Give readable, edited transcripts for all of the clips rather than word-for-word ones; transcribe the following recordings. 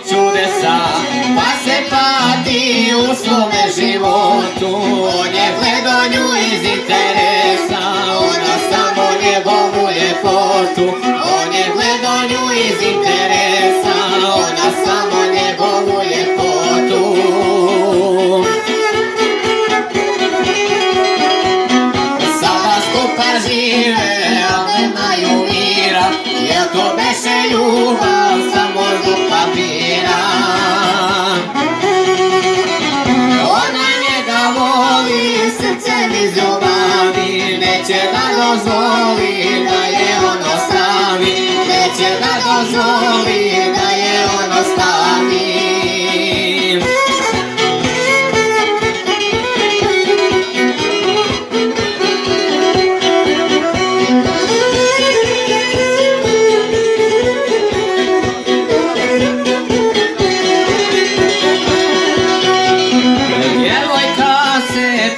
čudesa, pa se pati u svome životu. On je gledao nju iz interesa, ona samo njegovu ljepotu. On je gledao nju iz interesa, ona samo njegovu ljepotu. Sada skupa žive, a nemaju mira, jel to beše ljubav samo zbog papira? Ona njega voli, srcem iz ljubavi, neće da dozvoli da je on ostavi, neće da dozvoli da je on ostavi.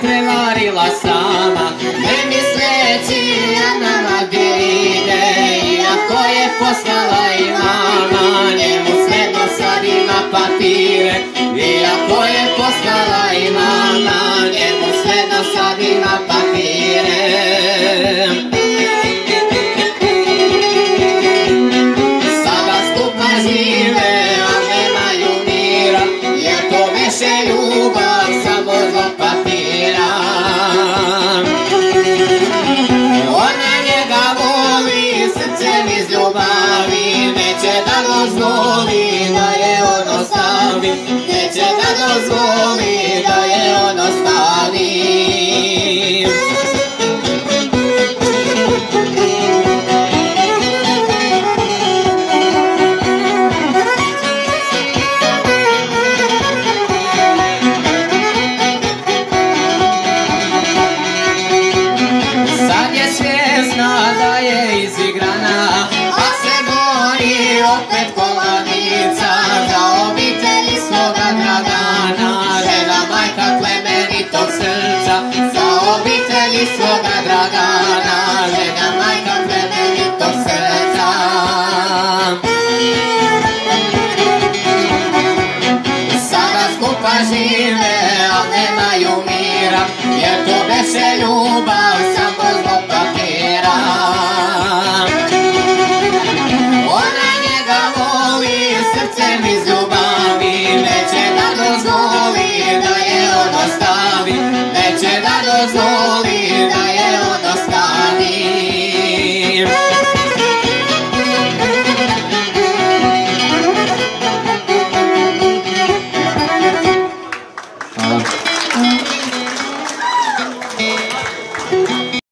Prevarila sama, ne misleći ja nama gdje ide. Iako je poslala i mama, njemu svejedno sad ima papire. Iako je poslala i mama, njemu svejedno sad ima papire. Sada skupa žive, a nemaju mira, jer to veše ljubav samo zbog papira. Ona njega voli, srcem iz ljubavi, neće da dozvoli da je on ostavi, neće da dozvoli